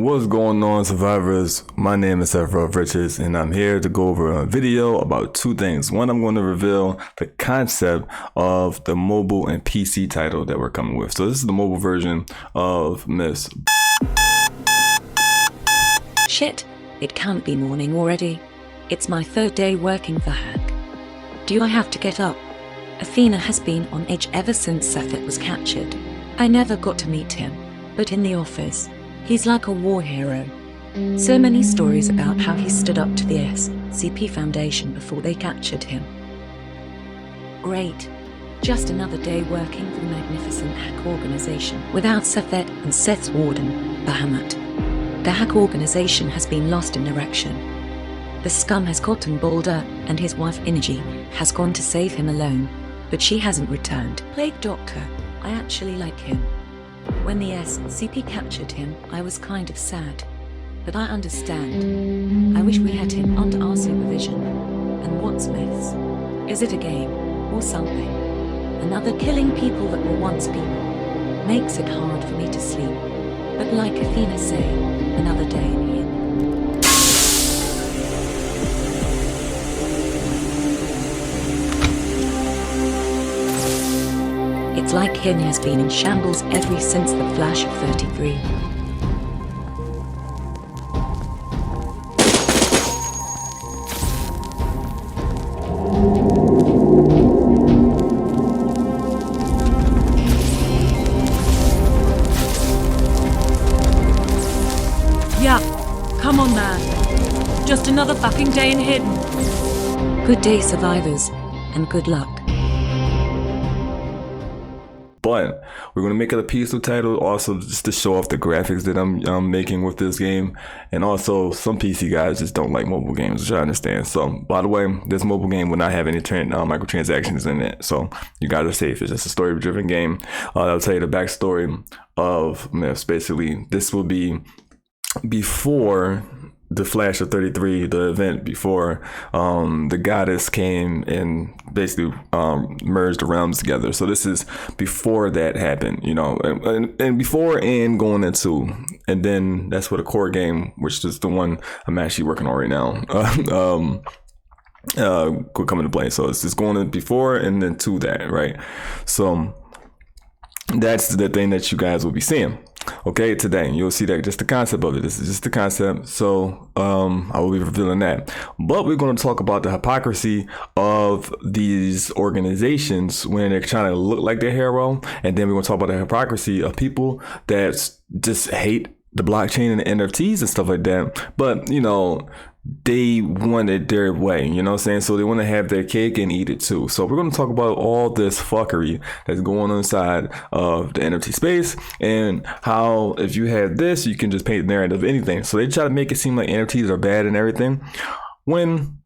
What's going on, survivors? My name is Several Richards, and I'm here to go over a video about two things. One, I'm going to reveal the concept of the mobile and PC title that we're coming with. So this is the mobile version of Myths. Shit, it can't be morning already. It's my third day working for Hack. Do I have to get up? Athena has been on edge ever since Seth was captured. I never got to meet him, but in the office, he's like a war hero. So many stories about how he stood up to the SCP Foundation before they captured him. Great. Just another day working for the magnificent Hack organization without Seth and Seth's warden, Bahamut. The Hack organization has been lost in direction. The scum has gotten bolder, and his wife Energy has gone to save him alone, but she hasn't returned. Plague Doctor, I actually like him. When the SCP captured him, I was kind of sad. But I understand. I wish we had him under our supervision. And what's Myths? Is it a game? Or something? Another killing people that were once people. Makes it hard for me to sleep. But like Athena say, another day in here. It's like Hin has been in shambles ever since the Flash of 33. Yeah, come on man. Just another fucking day in Hidden. Good day, survivors, and good luck. But we're going to make it a peaceful title, also just to show off the graphics that I'm making with this game. And also, some PC guys just don't like mobile games, which I understand. So, by the way, this mobile game will not have any microtransactions in it. So, you guys are safe. It's just a story-driven game. I'll tell you the backstory of Myths. Basically, this will be before the Flash of 33, the event before the goddess came and basically merged the realms together. So this is before that happened, you know, and before and going into, and then that's what a core game, which is the one I'm actually working on right now, could come into play. So it's just going in before and then to that, right? So that's the thing that you guys will be seeing. Okay, today you'll see that just the concept of it. This is just the concept. So I will be revealing that. But we're going to talk about the hypocrisy of these organizations when they're trying to look like their hero. And then we're going to talk about the hypocrisy of people that just hate the blockchain and the NFTs and stuff like that. But, you know, they want it their way, you know what I'm saying? So they want to have their cake and eat it too. So we're going to talk about all this fuckery that's going on inside of the NFT space and how if you have this, you can just paint the narrative of anything. So they try to make it seem like NFTs are bad and everything, when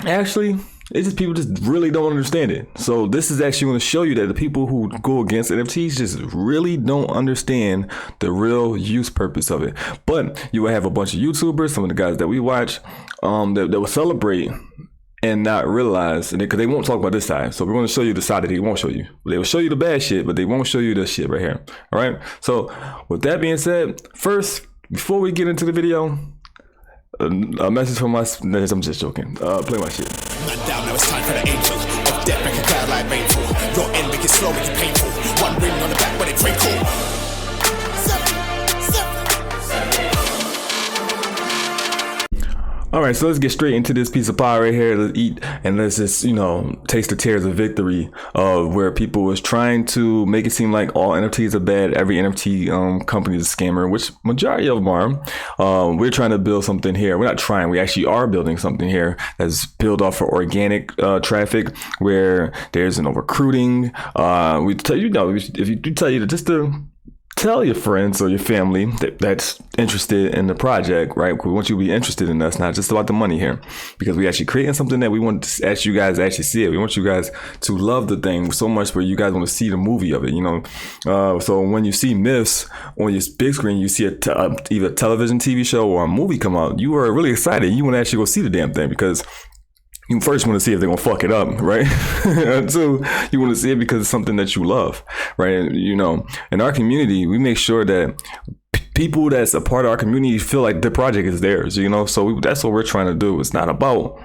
actually it's just people just really don't understand it. So this is actually going to show you that the people who go against NFTs just really don't understand the real use purpose of it. But you will have a bunch of YouTubers, some of the guys that we watch, that will celebrate and not realize, because they won't talk about this side. So we're going to show you the side that they won't show you. They will show you the bad shit, but they won't show you this shit right here. All right. So with that being said, first, before we get into the video, a message from I'm just joking. Play my shit. Man down, now it's time for the angels of death, make it down like rainfall. Your end, make it slow, make it painful. One ring on the back when it twinkle. All right, so let's get straight into this piece of pie right here. Let's eat and let's just, you know, taste the tears of victory of where people was trying to make it seem like all NFTs are bad. Every NFT company is a scammer, which majority of them are. We're trying to build something here. We're not trying. We actually are building something here that's built off of organic traffic where there's no recruiting. We tell you, if you do tell you that just to tell your friends or your family that's interested in the project, right? We want you to be interested in us, not just about the money here, because we actually creating something that we want to you guys to actually see it. We want you guys to love the thing so much where you guys want to see the movie of it, you know? So when you see Myths on your big screen, you see either a television, TV show, or a movie come out, you are really excited. You want to actually go see the damn thing because you first want to see if they're going to fuck it up, right? Two, you want to see it because it's something that you love, right? You know, in our community, we make sure that people that's a part of our community feel like the project is theirs, you know. So that's what we're trying to do. It's not about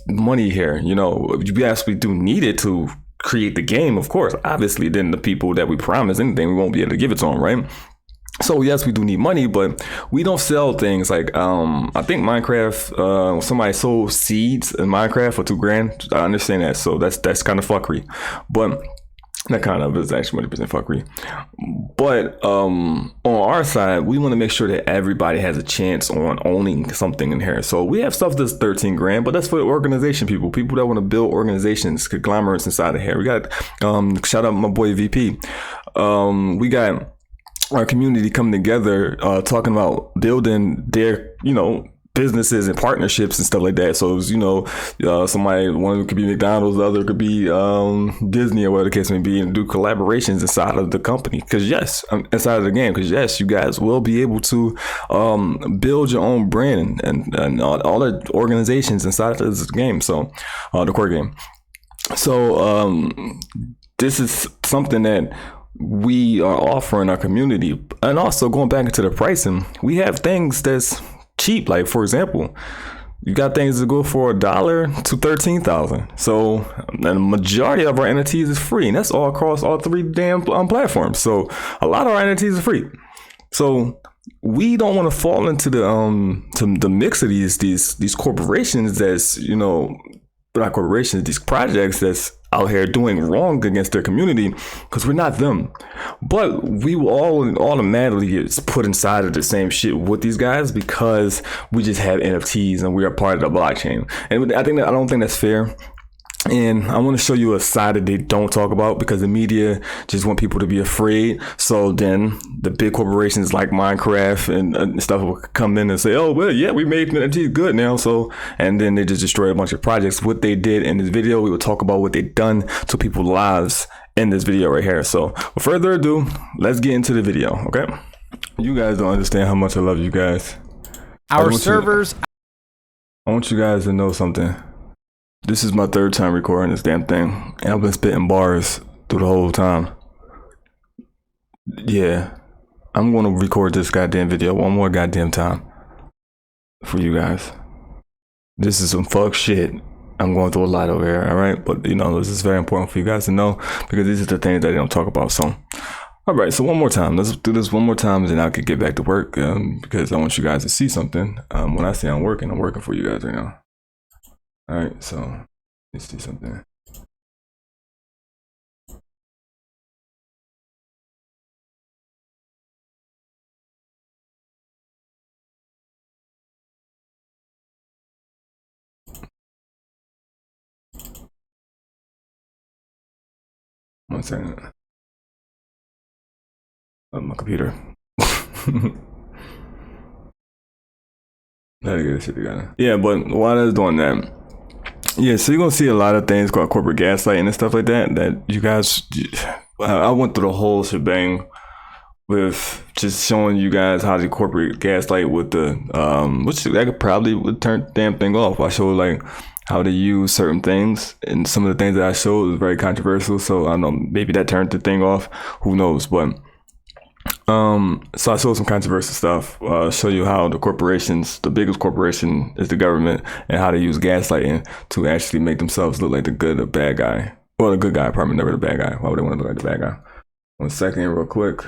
money here, you know. Yes, we do need it to create the game, of course. Obviously, then the people that we promise anything, we won't be able to give it to them, right? So yes, we do need money, but we don't sell things like I think Minecraft. Somebody sold seeds in Minecraft for $2,000. I understand that, so that's kind of fuckery, but that kind of is actually 20% fuckery. But on our side, we want to make sure that everybody has a chance on owning something in here. So we have stuff that's $13,000, but that's for organization people that want to build organizations, conglomerates inside of here. We got shout out my boy VP. We got our community coming together, talking about building their, you know, businesses and partnerships and stuff like that. So, you know, somebody, one could be McDonald's, the other could be Disney or whatever the case may be, and do collaborations inside of the company. Because yes, inside of the game. Because yes, you guys will be able to build your own brand and all the organizations inside of this game. So, the core game. So, this is something that we are offering our community. And also going back into the pricing, we have things that's cheap. Like, for example, you got things that go for $1 to $13,000. So the majority of our NFTs is free, and that's all across all three damn platforms. So a lot of our NFTs are free. So we don't want to fall into the mix of these corporations that's, you know, not corporations, these projects that's out here doing wrong against their community, because we're not them. But we will all automatically get put inside of the same shit with these guys because we just have NFTs and we are part of the blockchain. And I don't think that's fair. And I want to show you a side that they don't talk about because the media just want people to be afraid. So then the big corporations like Minecraft and stuff will come in and say, oh, well, yeah, we made NFTs good now. So, and then they just destroy a bunch of projects. What they did in this video, we will talk about what they've done to people's lives in this video right here. So without further ado, let's get into the video, okay? You guys don't understand how much I love you guys. Our servers. I want you guys to know something. This is my third time recording this damn thing, and I've been spitting bars through the whole time. Yeah, I'm gonna record this goddamn video one more goddamn time for you guys. This is some fuck shit. I'm going through a lot over here, alright? But, you know, this is very important for you guys to know because these are the things that they don't talk about. So, alright, so one more time. Let's do this one more time, and then I can get back to work because I want you guys to see something. When I say I'm working for you guys right now. All right, so let's see something. One second. On my computer. Gotta get this shit together. Yeah, but while I was doing that, yeah, so you're gonna see a lot of things called corporate gaslighting and stuff like that. That you guys, I went through the whole shebang with just showing you guys how to corporate gaslight with the, which that could probably would turn the damn thing off. I showed like how to use certain things, and some of the things that I showed was very controversial. So I don't know, maybe that turned the thing off. Who knows? But so I showed some controversial stuff. Show you how the corporations, the biggest corporation is the government, and how they use gaslighting to actually make themselves look like the good or bad guy. Well, the good guy, probably never the bad guy. Why would they want to look like the bad guy? 1 second, real quick.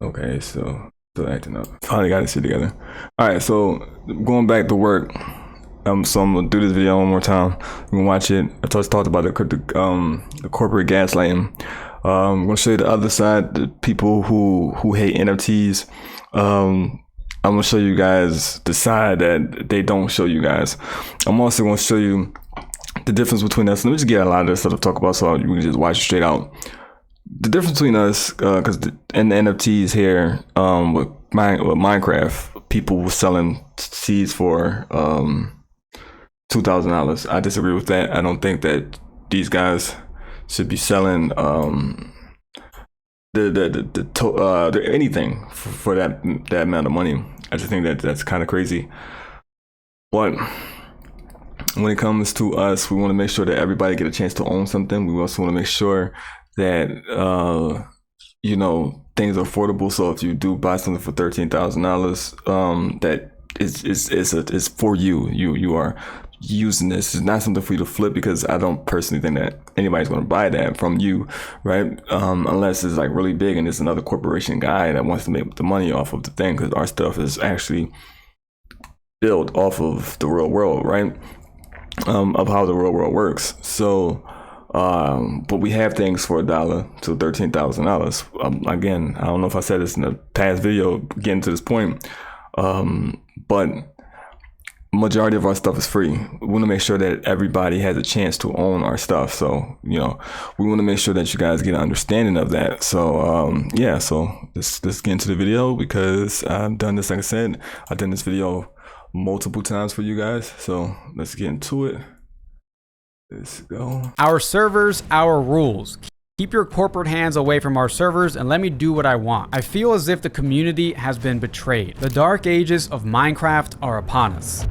Okay, so still acting up. Finally got this shit together. All right, so going back to work. So I'm gonna do this video one more time. You can watch it. I just talked about the corporate gaslighting. I'm gonna show you the other side, the people who hate NFTs. I'm gonna show you guys the side that they don't show you guys. I'm also gonna show you the difference between us. Let me just get a lot of this stuff to talk about so you can just watch it straight out. The difference between us, because in the NFTs here, with Minecraft, people were selling seeds for $2,000. I disagree with that. I don't think that these guys should be selling anything for that amount of money. I just think that that's kind of crazy. But when it comes to us, we want to make sure that everybody get a chance to own something. We also want to make sure that you know, things are affordable. So if you do buy something for $13,000, that is for you. You are using this. It's not something for you to flip, because I don't personally think that anybody's going to buy that from you, right? Unless it's like really big and it's another corporation guy that wants to make the money off of the thing, because our stuff is actually built off of the real world, right? Of how the real world works. So, but we have things for $1 to $13,000. Again, I don't know if I said this in the past video, getting to this point, but majority of our stuff is free. We want to make sure that everybody has a chance to own our stuff. So, you know, we want to make sure that you guys get an understanding of that. So, yeah, so let's get into the video, because I've done this, like I said, I've done this video multiple times for you guys. So let's get into it. Let's go. Our servers, our rules. Keep your corporate hands away from our servers and let me do what I want. I feel as if the community has been betrayed. The dark ages of Minecraft are upon us.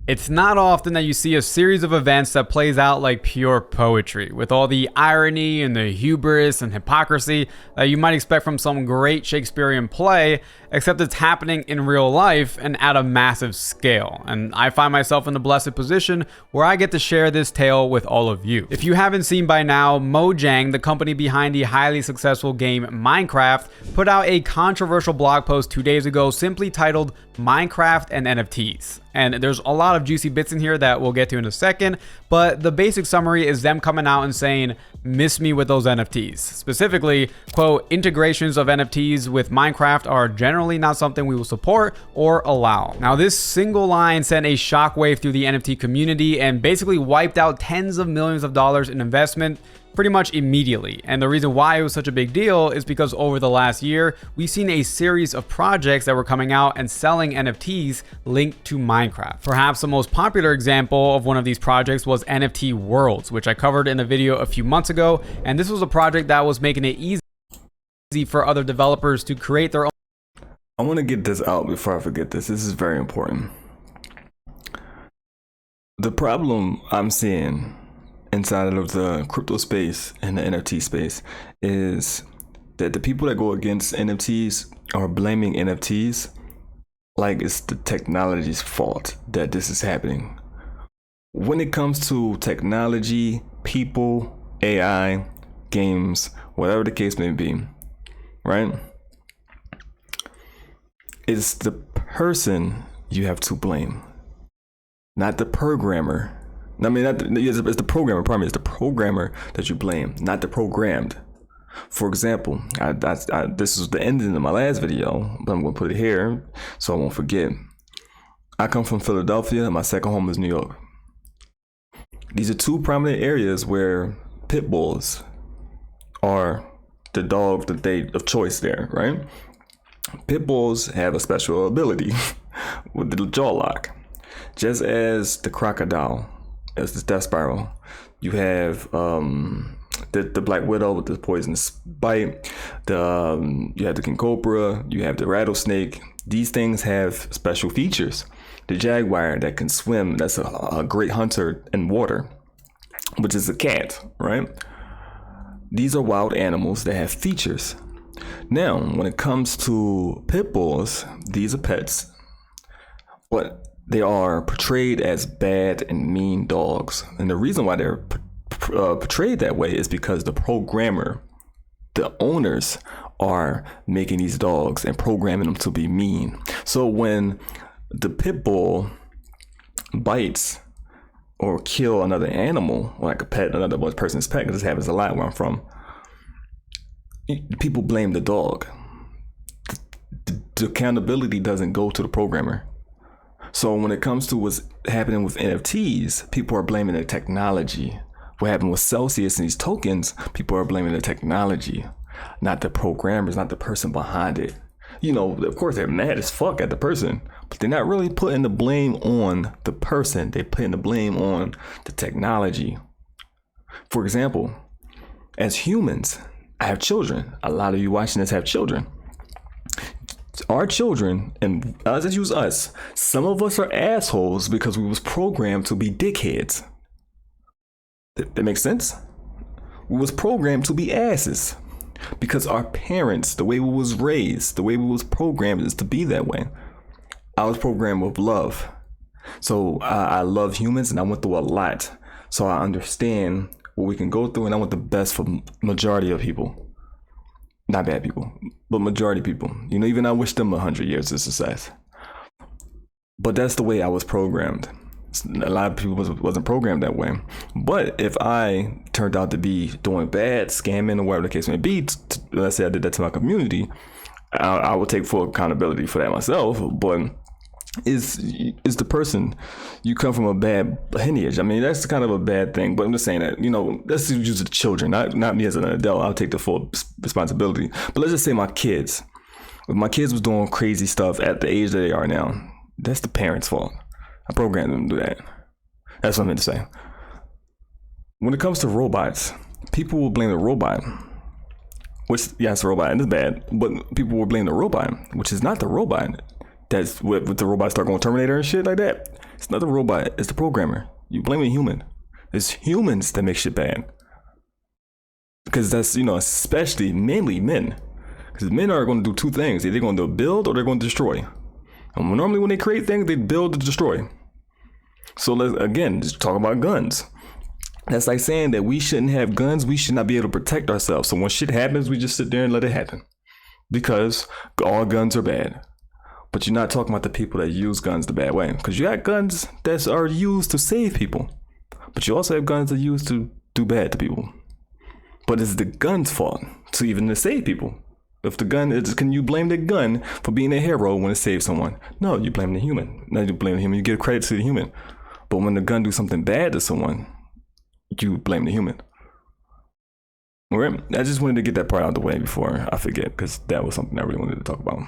It's not often that you see a series of events that plays out like pure poetry, with all the irony and the hubris and hypocrisy that you might expect from some great Shakespearean play, except it's happening in real life and at a massive scale. And I find myself in the blessed position where I get to share this tale with all of you. If you haven't seen by now, Mojang, the company behind the highly successful game Minecraft, put out a controversial blog post 2 days ago simply titled Minecraft and NFTs. And there's a lot of juicy bits in here that we'll get to in a second, but the basic summary is them coming out and saying, miss me with those NFTs. Specifically, quote, integrations of NFTs with Minecraft are generally not something we will support or allow. Now, this single line sent a shockwave through the NFT community and basically wiped out tens of millions of dollars in investment pretty much immediately. And the reason why it was such a big deal is because over the last year, we've seen a series of projects that were coming out and selling NFTs linked to Minecraft. Perhaps the most popular example of one of these projects was NFT Worlds, which I covered in a video a few months ago. And this was a project that was making it easy for other developers to create their own. I want to get this out before I forget this. This is very important. The problem I'm seeing inside of the crypto space and the NFT space is that the people that go against NFTs are blaming NFTs like it's the technology's fault that this is happening. When it comes to technology, people, AI, games, whatever the case may be, right? It's the person you have to blame, not the programmer. I mean, it's the programmer. Pardon me. It's the programmer that you blame, not the programmed. For example, this is the ending of my last video, but I'm going to put it here so I won't forget. I come from Philadelphia, and my second home is New York. These are two prominent areas where pit bulls are the dog of choice there, right? Pit bulls have a special ability with the jaw lock, just as the crocodile. It's the death spiral. You have the black widow with the poisonous bite. You have the king cobra. You have the rattlesnake. These things have special features. The jaguar that can swim. That's a great hunter in water, which is a cat, right? These are wild animals that have features. Now, when it comes to pit bulls, these are pets, but they are portrayed as bad and mean dogs. And the reason why they're portrayed that way is because the programmer, the owners, are making these dogs and programming them to be mean. So when the pit bull bites or kill another animal, like a pet, another person's pet, because this happens a lot where I'm from, people blame the dog. The accountability doesn't go to the programmer. So when it comes to what's happening with NFTs, people are blaming the technology. What happened with Celsius and these tokens, people are blaming the technology, not the programmers, not the person behind it. You know, of course they're mad as fuck at the person, but they're not really putting the blame on the person. They're putting the blame on the technology. For example, as humans, I have children. A lot of you watching this have children. Our children, and let's use us, some of us are assholes because we was programmed to be dickheads. That makes sense? We was programmed to be asses. Because our parents, the way we was raised, the way we was programmed is to be that way. I was programmed with love. So I love humans and I went through a lot. So I understand what we can go through, and I want the best for majority of people. Not bad people, but majority of people. You know, even I wish them 100 years of success. But that's the way I was programmed. A lot of people wasn't programmed that way. But if I turned out to be doing bad, scamming, or whatever the case may be, let's say I did that to my community, I would take full accountability for that myself. But is the person, you come from a bad lineage. I mean, that's kind of a bad thing, but I'm just saying that, you know, let's use the children, not me as an adult. I'll take the full responsibility. But let's just say my kids. If my kids was doing crazy stuff at the age that they are now, that's the parents' fault. I programmed them to do that. That's what I meant to say. When it comes to robots, people will blame the robot. Which, yeah, it's a robot and it's bad, but people will blame the robot, which is not the robot. That's what the robots start going Terminator and shit like that. It's not the robot, it's the programmer. You blame a human. It's humans that make shit bad. Because that's, you know, especially mainly men. Because men are going to do two things. They're going to build or they're going to destroy. And normally when they create things, they build to destroy. So let's, again, just talk about guns. That's like saying that we shouldn't have guns. We should not be able to protect ourselves. So when shit happens, we just sit there and let it happen. Because all guns are bad. But you're not talking about the people that use guns the bad way. Because you got guns that are used to save people. But you also have guns that are used to do bad to people. But it's the gun's fault to even to save people. If the gun is, can you blame the gun for being a hero when it saves someone? No, you blame the human. No, you blame the human. You give credit to the human. But when the gun do something bad to someone, you blame the human. All right. I just wanted to get that part out of the way before I forget, because that was something I really wanted to talk about.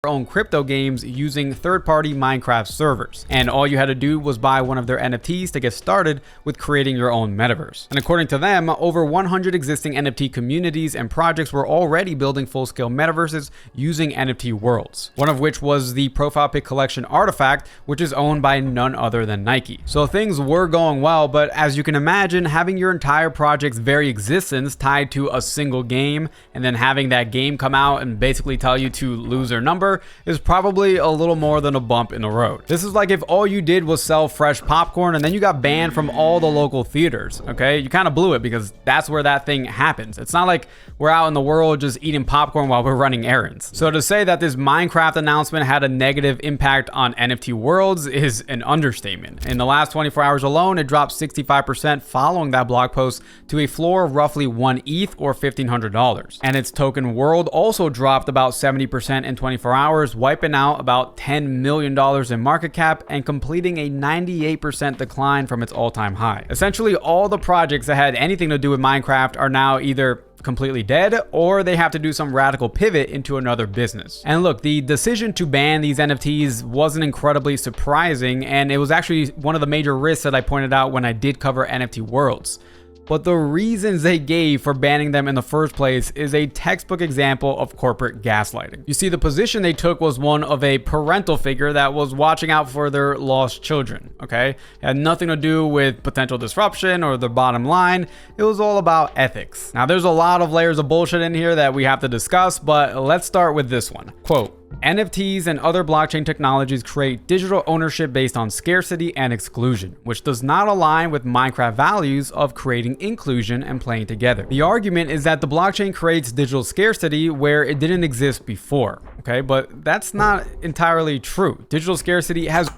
Own crypto games using third-party Minecraft servers, and all you had to do was buy one of their NFTs to get started with creating your own metaverse. And according to them, over 100 existing NFT communities and projects were already building full-scale metaverses using NFT worlds, one of which was the Profile Pic Collection artifact, which is owned by none other than Nike. So things were going well, but as you can imagine, having your entire project's very existence tied to a single game, and then having that game come out and basically tell you to lose their number is probably a little more than a bump in the road. This is like if all you did was sell fresh popcorn and then you got banned from all the local theaters, okay? You kind of blew it because that's where that thing happens. It's not like we're out in the world just eating popcorn while we're running errands. So to say that this Minecraft announcement had a negative impact on NFT worlds is an understatement. In the last 24 hours alone, it dropped 65% following that blog post to a floor of roughly 1 ETH or $1,500. And its token world also dropped about 70% in 24 hours, wiping out about $10 million in market cap and completing a 98% decline from its all-time high. Essentially, all the projects that had anything to do with Minecraft are now either completely dead or they have to do some radical pivot into another business. And look, the decision to ban these NFTs wasn't incredibly surprising, and it was actually one of the major risks that I pointed out when I did cover NFT worlds. But the reasons they gave for banning them in the first place is a textbook example of corporate gaslighting. You see, the position they took was one of a parental figure that was watching out for their lost children, okay? It had nothing to do with potential disruption or the bottom line. It was all about ethics. Now, there's a lot of layers of bullshit in here that we have to discuss, but let's start with this one. Quote, NFTs and other blockchain technologies create digital ownership based on scarcity and exclusion, which does not align with Minecraft values of creating inclusion and playing together. The argument is that the blockchain creates digital scarcity where it didn't exist before, okay? But that's not entirely true. Digital scarcity has...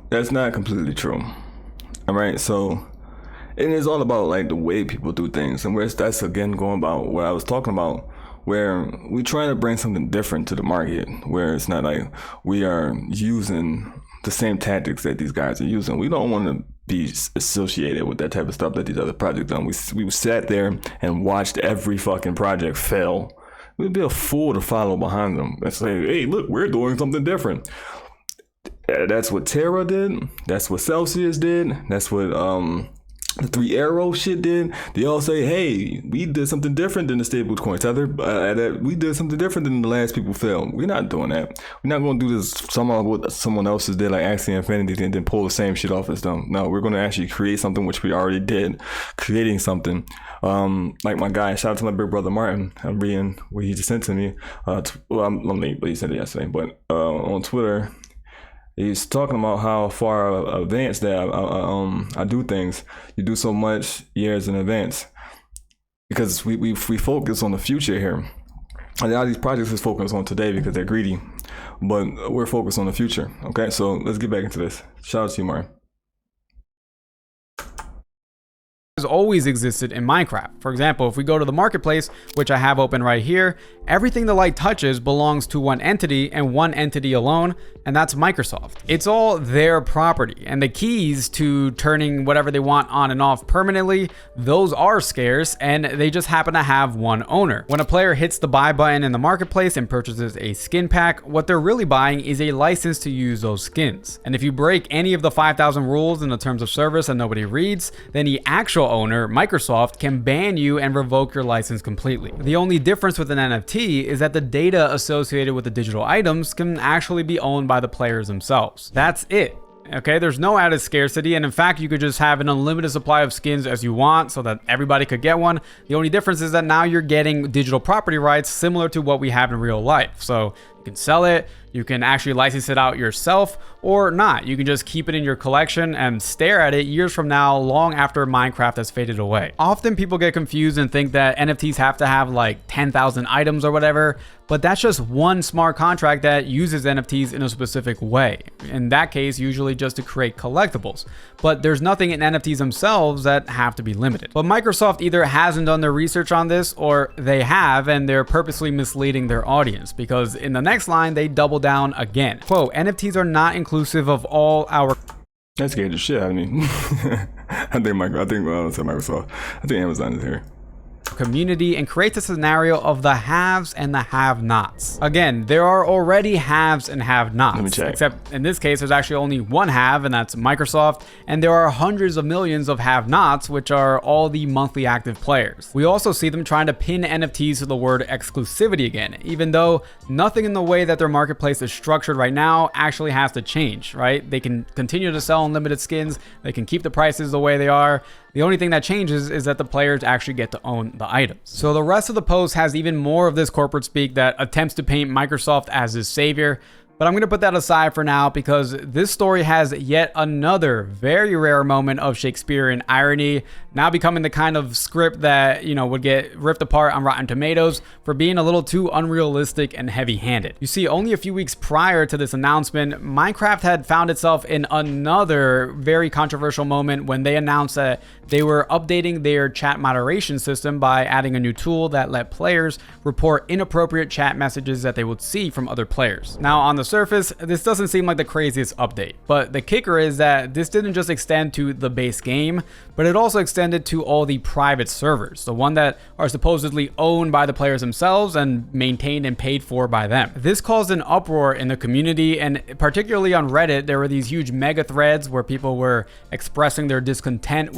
That's not completely true. All right, so it is all about like the way people do things, and where that's again going about what I was talking about, where we try to bring something different to the market, where it's not like we are using the same tactics that these guys are using. We don't want to be associated with that type of stuff that these other projects done. We sat there and watched every fucking project fail. We'd be a fool to follow behind them and say, hey, look, we're doing something different. That's what Terra did. That's what Celsius did. That's what the 3 arrow shit did, they all say, hey, we did something different than the stable coins. We did something different than the last people filmed. We're not doing that. We're not going to do this what someone else did, like Axie Infinity, and then pull the same shit off as them. No, we're going to actually create something, which we already did, creating something. Like my guy, shout out to my big brother Martin. I'm reading what he just sent to me. I'm late, but he sent it yesterday. But on Twitter, he's talking about how far advanced that I do things. You do so much years in advance because we focus on the future here. A lot of these projects is focused on today because they're greedy, but we're focused on the future. Okay, so let's get back into this. Shout out to you, Martin. Has always existed in Minecraft. For example, if we go to the marketplace, which I have open right here, everything the light touches belongs to one entity and one entity alone, and that's Microsoft. It's all their property, and the keys to turning whatever they want on and off permanently, those are scarce, and they just happen to have one owner. When a player hits the buy button in the marketplace and purchases a skin pack, what they're really buying is a license to use those skins. And if you break any of the 5,000 rules in the terms of service and nobody reads, then the actual owner, Microsoft, can ban you and revoke your license completely. The only difference with an NFT is that the data associated with the digital items can actually be owned by the players themselves. That's it. Okay, there's no added scarcity, and in fact, you could just have an unlimited supply of skins as you want so that everybody could get one. The only difference is that now you're getting digital property rights similar to what we have in real life. So you can sell it, you can actually license it out yourself, or not. You can just keep it in your collection and stare at it years from now, long after Minecraft has faded away. Often people get confused and think that NFTs have to have like 10,000 items or whatever, but that's just one smart contract that uses NFTs in a specific way. In that case, usually just to create collectibles. But there's nothing in NFTs themselves that have to be limited. But Microsoft either hasn't done their research on this, or they have, and they're purposely misleading their audience, because in the next line, they double down again. Quote, NFTs are not inclusive of all our... That scared the shit out of me. I think Microsoft. I think Amazon is here. Community, and creates a scenario of the haves and the have-nots. Again, there are already haves and have-nots. Let me check. Except in this case, there's actually only one have, and that's Microsoft, and there are hundreds of millions of have-nots, which are all the monthly active players. We also see them trying to pin NFTs to the word exclusivity again, even though nothing in the way that their marketplace is structured right now actually has to change, right? They can continue to sell unlimited skins, they can keep the prices the way they are. The only thing that changes is that the players actually get to own the items. So the rest of the post has even more of this corporate speak that attempts to paint Microsoft as his savior. But I'm going to put that aside for now because this story has yet another very rare moment of Shakespearean irony, now becoming the kind of script that, would get ripped apart on Rotten Tomatoes for being a little too unrealistic and heavy-handed. You see, only a few weeks prior to this announcement, Minecraft had found itself in another very controversial moment when they announced that they were updating their chat moderation system by adding a new tool that let players report inappropriate chat messages that they would see from other players. Now, on the surface, this doesn't seem like the craziest update, but the kicker is that this didn't just extend to the base game, but it also extended to all the private servers, the one that are supposedly owned by the players themselves and maintained and paid for by them. This caused an uproar in the community, and particularly on Reddit, there were these huge mega threads where people were expressing their discontent.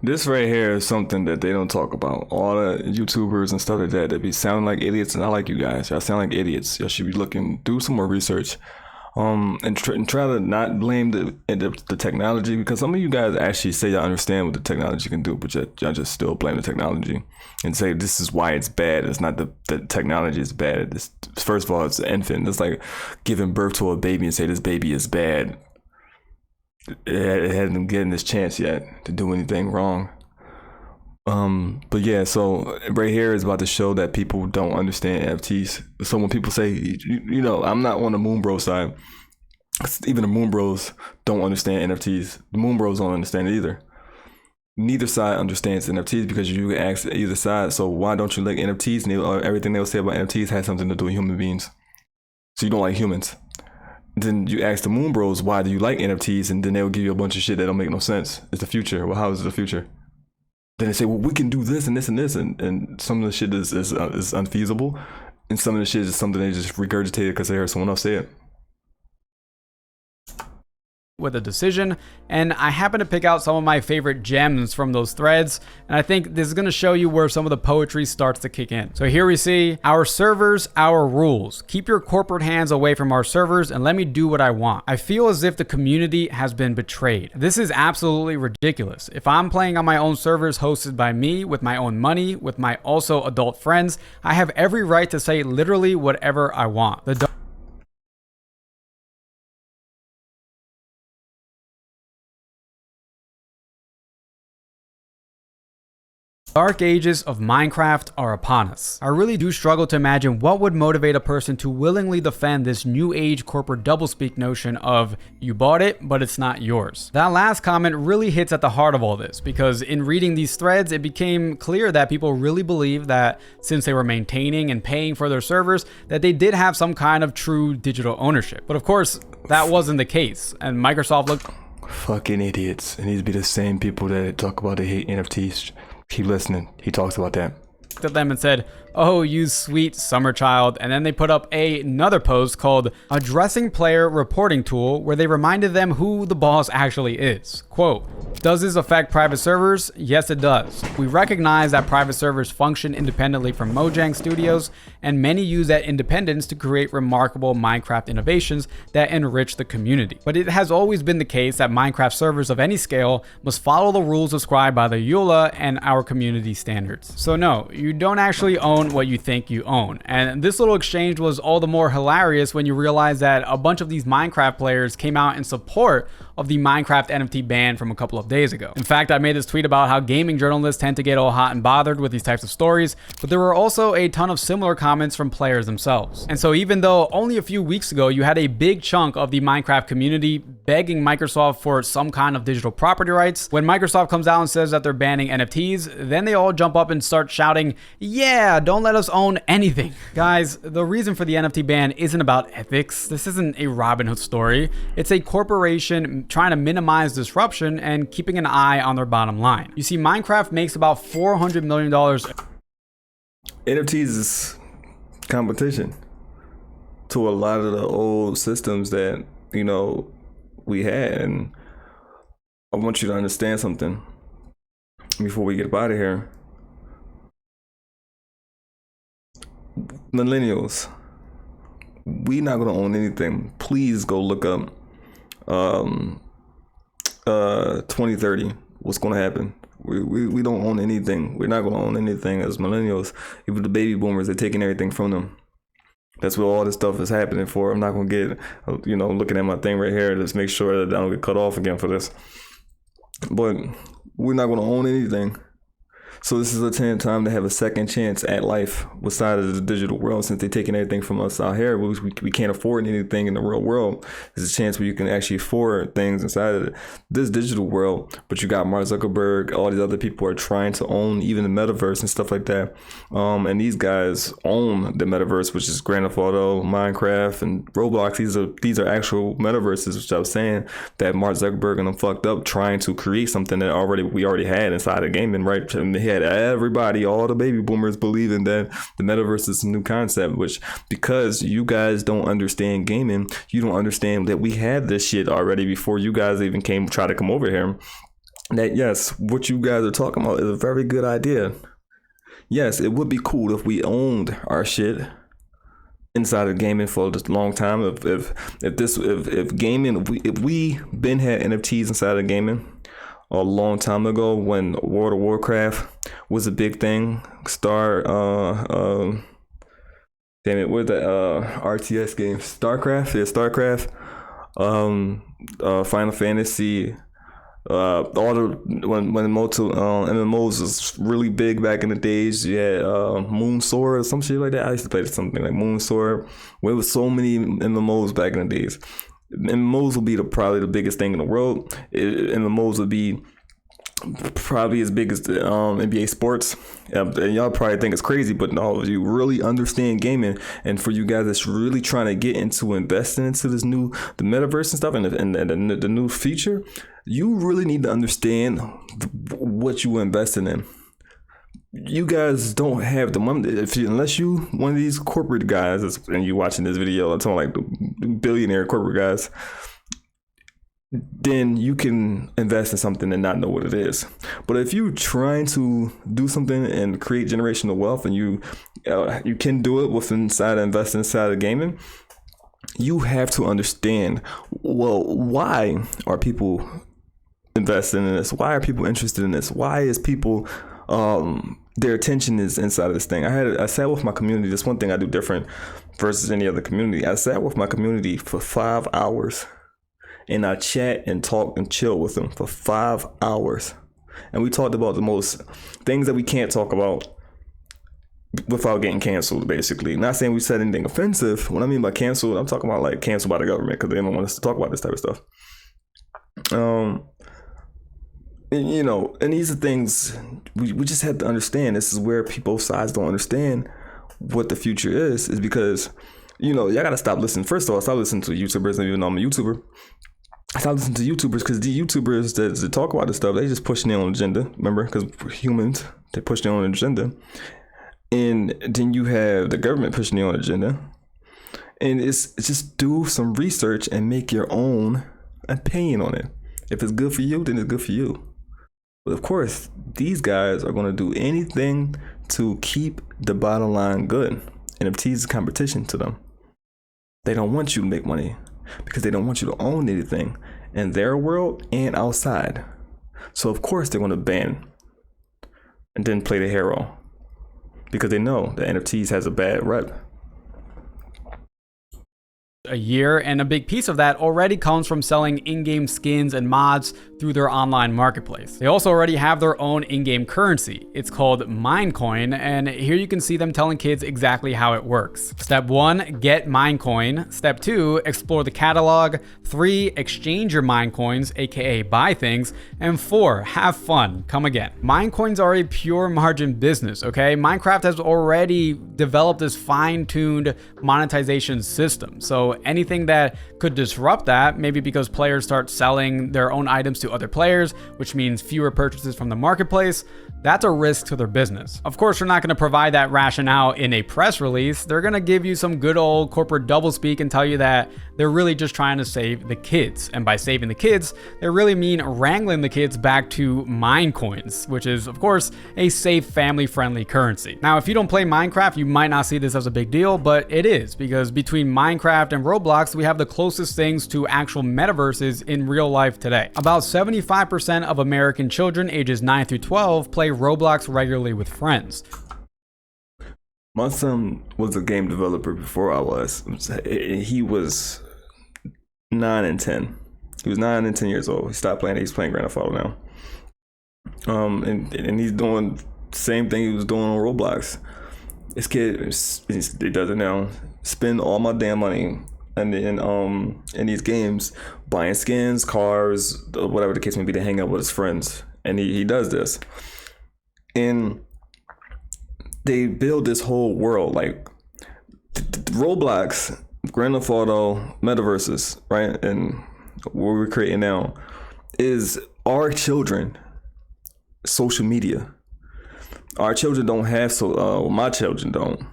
This right here is something that they don't talk about. All the YouTubers and stuff like that, they be sounding like idiots, and I like you guys. Y'all sound like idiots. Y'all should be do some more research, and try to not blame the technology, because some of you guys actually say y'all understand what the technology can do, but y'all just still blame the technology and say this is why it's bad. It's not the technology is bad. First of all, it's an infant. It's like giving birth to a baby and say this baby is bad. It hasn't getting this chance yet to do anything wrong. But yeah, so right here is about to show that people don't understand NFTs. So when people say, I'm not on the Moon Bro side, even the Moon Bros don't understand NFTs. The Moon Bros don't understand it either. Neither side understands NFTs because you can ask either side. So why don't you like NFTs? And everything they'll say about NFTs has something to do with human beings. So you don't like humans. Then you ask the Moon Bros, why do you like NFTs? And then they'll give you a bunch of shit that don't make no sense. It's the future. Well, how is it the future? Then they say, well, we can do this and this and this. And some of the shit is unfeasible. And some of the shit is something they just regurgitated because they heard someone else say it. with a decision, and I happen to pick out some of my favorite gems from those threads, and I think this is going to show you where some of the poetry starts to kick in. So here we see, our servers, our rules. Keep your corporate hands away from our servers and let me do what I want. I feel as if the community has been betrayed. This is absolutely ridiculous. If I'm playing on my own servers hosted by me, with my own money, with my also adult friends, I have every right to say literally whatever I want. The dark ages of Minecraft are upon us. I really do struggle to imagine what would motivate a person to willingly defend this new age corporate doublespeak notion of you bought it, but it's not yours. That last comment really hits at the heart of all this, because in reading these threads, it became clear that people really believe that since they were maintaining and paying for their servers, that they did have some kind of true digital ownership. But of course, that wasn't the case, and Microsoft looked fucking idiots. And these be the same people that talk about they hate NFTs. Keep listening. He talks about that. at them and said, "Oh, you sweet summer child." And then they put up another post called Addressing Player Reporting Tool, where they reminded them who the boss actually is. Quote, "Does this affect private servers? Yes, it does. We recognize that private servers function independently from Mojang Studios, and many use that independence to create remarkable Minecraft innovations that enrich the community. But it has always been the case that Minecraft servers of any scale must follow the rules described by the EULA and our community standards. So no, you don't actually own what you think you own." And this little exchange was all the more hilarious when you realize that a bunch of these Minecraft players came out in support of the Minecraft NFT ban from a couple of days ago. In fact, I made this tweet about how gaming journalists tend to get all hot and bothered with these types of stories, but there were also a ton of similar comments from players themselves. And so even though only a few weeks ago you had a big chunk of the Minecraft community begging Microsoft for some kind of digital property rights, when Microsoft comes out and says that they're banning NFTs, then they all jump up and start shouting, "Yeah, don't let us own anything." Guys, the reason for the NFT ban isn't about ethics. This isn't a Robin Hood story. It's a corporation trying to minimize disruption and keeping an eye on their bottom line. You see, Minecraft makes about $400 million. NFTs is competition to a lot of the old systems that, you know, we had. And I want you to understand something before we get up out of here. Millennials, we not gonna own anything. Please go look up 2030. What's gonna happen? We don't own anything. We're not gonna own anything as millennials. Even the baby boomers, they're taking everything from them. That's what all this stuff is happening for. I'm not gonna get, you know, looking at my thing right here. Let's make sure that I don't get cut off again for this. But we're not gonna own anything. So this is a time to have a second chance at life outside of the digital world. Since they're taking everything from us out here, we can't afford anything in the real world. There's a chance where you can actually afford things inside of this digital world. But you got Mark Zuckerberg, all these other people are trying to own even the metaverse and stuff like that. And these guys own the metaverse, which is Grand Theft Auto, Minecraft, and Roblox. These are actual metaverses, which I was saying that Mark Zuckerberg and them fucked up trying to create something that we already had inside of gaming, right? And they had everybody, all the baby boomers, believing that the metaverse is a new concept, which, because you guys don't understand gaming, you don't understand that we had this shit already before you guys even try to come over here. That yes, what you guys are talking about is a very good idea. Yes, it would be cool if we owned our shit inside of gaming for a long time. If we been had NFTs inside of gaming a long time ago, when World of Warcraft was a big thing. RTS game? StarCraft? Yeah, StarCraft. Final Fantasy. When MMOs was really big back in the days, you had Moon Sword or some shit like that. I used to play something like Moon Sword. There was so many MMOs back in the days. MMOs will be probably the biggest thing in the world. MMOs will be probably as big as the NBA sports. And y'all probably think it's crazy, but no, if you really understand gaming, and for you guys that's really trying to get into investing into the metaverse and stuff, and the new feature, you really need to understand what you investing in. You guys don't have the money unless you one of these corporate guys, and you watching this video. I'm talking like the billionaire corporate guys. then you can invest in something and not know what it is. But if you're trying to do something and create generational wealth, and you can do it with inside investing inside of gaming, you have to understand, well, why are people investing in this? Why are people interested in this? Why is people their attention is inside of this thing? I sat with my community. That's one thing I do different versus any other community. I sat with my community for 5 hours, and I chat and talk and chill with them for 5 hours. And we talked about the most things that we can't talk about without getting canceled, basically. Not saying we said anything offensive. What I mean by canceled, I'm talking about like canceled by the government because they don't want us to talk about this type of stuff. And, you know, and these are things we just have to understand. This is where both sides don't understand what the future is because, you know, y'all gotta stop listening. First of all, stop listening to YouTubers, even though I'm a YouTuber. Stop listening to YouTubers because the YouTubers that talk about this stuff, they just pushing their own agenda. Remember, because humans, they push their own agenda. And then you have the government pushing their own agenda. And it's just do some research and make your own opinion on it. If it's good for you, then it's good for you. But of course, these guys are going to do anything to keep the bottom line good. NFTs is competition to them. They don't want you to make money because they don't want you to own anything in their world and outside. So of course they're going to ban and then play the hero because they know that NFTs has a bad rep. A year, and a big piece of that already comes from selling in-game skins and mods through their online marketplace. They also already have their own in-game currency. It's called Minecoin, and here you can see them telling kids exactly how it works. Step 1, get Minecoin. Step 2, explore the catalog. 3, exchange your Minecoins, aka buy things. And 4, have fun. Come again. Minecoins are a pure margin business, okay? Minecraft has already developed this fine-tuned monetization system. So anything that could disrupt that, maybe because players start selling their own items to other players, which means fewer purchases from the marketplace, that's a risk to their business. Of course, they're not going to provide that rationale in a press release. They're going to give you some good old corporate doublespeak and tell you that they're really just trying to save the kids. And by saving the kids, they really mean wrangling the kids back to Minecoins, which is, of course, a safe, family-friendly currency. Now, if you don't play Minecraft, you might not see this as a big deal, but it is, because between Minecraft and Roblox, we have the closest things to actual metaverses in real life today. About 75% of American children ages 9 through 12 play Roblox regularly with friends. My son was a game developer before I was. He was 9 and 10. He was 9 and 10 years old. He stopped playing. He's playing Grand Theft Auto now. And he's doing the same thing he was doing on Roblox. This kid, he does it now. Spend all my damn money and then in these games, buying skins, cars, whatever the case may be, to hang out with his friends. And he does this. And they build this whole world, like Roblox, Grand Theft Auto, metaverses, right? And what we're creating now is our children social media. Our children don't have my children don't.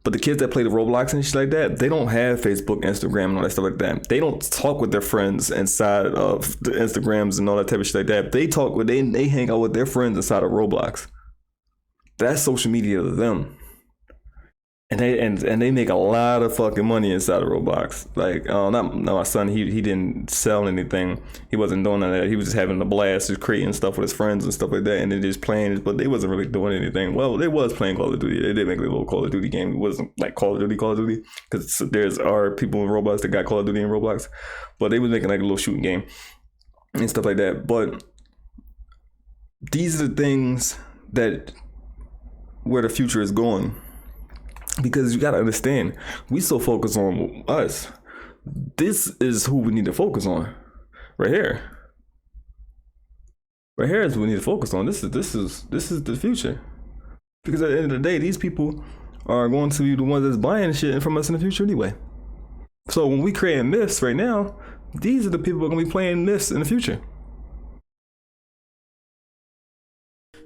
But the kids that play the Roblox and shit like that, they don't have Facebook, Instagram, and all that stuff like that. They don't talk with their friends inside of the Instagrams and all that type of shit like that. They hang out with their friends inside of Roblox. That's social media to them. And they make a lot of fucking money inside of Roblox. Like, not my son, he didn't sell anything. He wasn't doing none of that. He was just having a blast, just creating stuff with his friends and stuff like that, and then just playing, but they wasn't really doing anything. Well, they was playing Call of Duty. They did make a little Call of Duty game. It wasn't like Call of Duty, because there's people in Roblox that got Call of Duty in Roblox, but they was making like a little shooting game and stuff like that. But these are the things that where the future is going. Because you gotta understand, we so focus on us. This is who we need to focus on, right here. Right here is who we need to focus on. This is the future. Because at the end of the day, these people are going to be the ones that's buying shit from us in the future anyway. So when we create myths right now, these are the people who are gonna be playing myths in the future.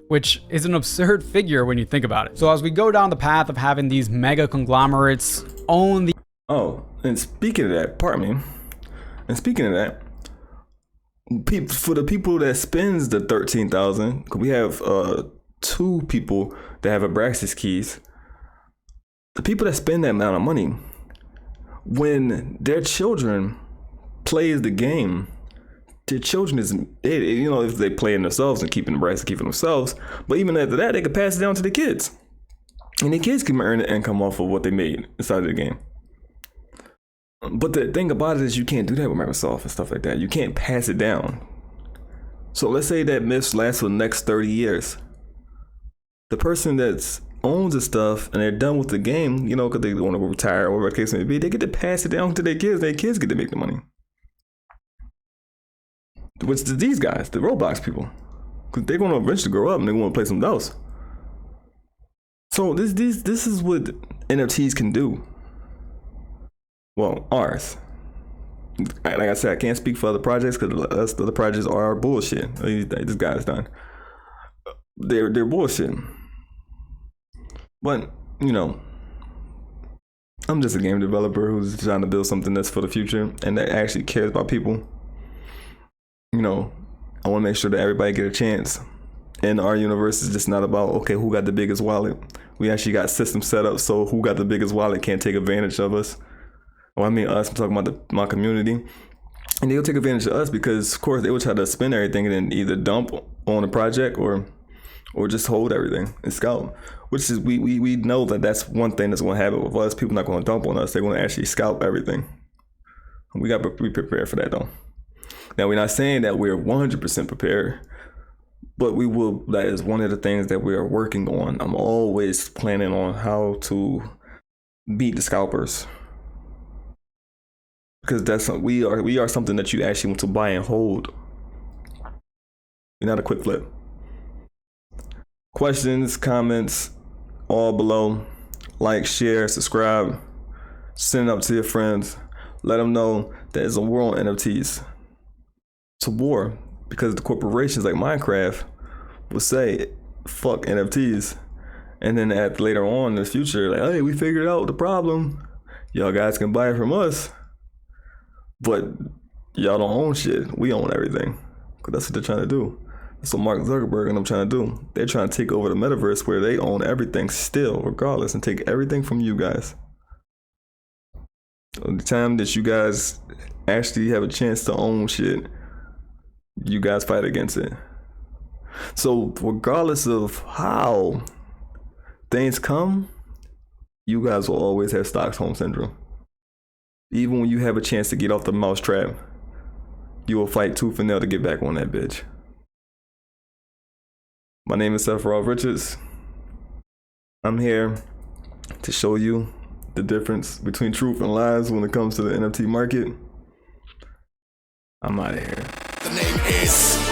Which is an absurd figure when you think about it. So as we go down the path of having these mega conglomerates own the... Oh, and speaking of that, pardon me. And speaking of that, for the people that spends the 13,000, we have 2 people that have Abraxas keys. The people that spend that amount of money, when their children plays the game, their children is, if they play in themselves and keeping Abraxas, keeping themselves, but even after that, they can pass it down to the kids, and the kids can earn the income off of what they made inside of the game. But the thing about it is you can't do that with Microsoft and stuff like that. You can't pass it down. So let's say that Myths lasts for the next 30 years. The person that owns the stuff and they're done with the game, because they want to retire or whatever the case may be, they get to pass it down to their kids. Their kids get to make the money. Which is these guys, the Roblox people. Because they're going to eventually grow up and they want to play something else. So this is what NFTs can do. Well, ours. Like I said, I can't speak for other projects because the other projects are bullshit. This guy's done. They're bullshit. But, I'm just a game developer who's trying to build something that's for the future and that actually cares about people. I want to make sure that everybody get a chance. And our universe is just not about, okay, who got the biggest wallet. We actually got systems set up so who got the biggest wallet can't take advantage of us. Well, I mean us, I'm talking about my community. And they'll take advantage of us because, of course, they will try to spend everything and then either dump on a project or just hold everything and scout. Which is, we know that that's one thing that's going to happen with us. People not going to dump on us. They're going to actually scalp everything. We got to be prepared for that, though. Now, we're not saying that we're 100% prepared, but we will. That is one of the things that we are working on. I'm always planning on how to beat the scalpers. Because we are something that you actually want to buy and hold. You're not a quick flip. Questions, comments, all below. Like, share, subscribe. Send it up to your friends. Let them know that it's a war on NFTs. It's a war because the corporations like Minecraft will say, fuck NFTs. And then later on in the future, like, hey, we figured out the problem. Y'all guys can buy it from us. But y'all don't own shit. We own everything. Because that's what they're trying to do. That's what Mark Zuckerberg and them trying to do. They're trying to take over the metaverse where they own everything still, regardless, and take everything from you guys. So the time that you guys actually have a chance to own shit, you guys fight against it. So regardless of how things come, you guys will always have Stockholm Syndrome. Even when you have a chance to get off the mousetrap, you will fight tooth and nail to get back on that bitch. My name is Seth Richards. I'm here to show you the difference between truth and lies when it comes to the NFT market. I'm out of here. The name is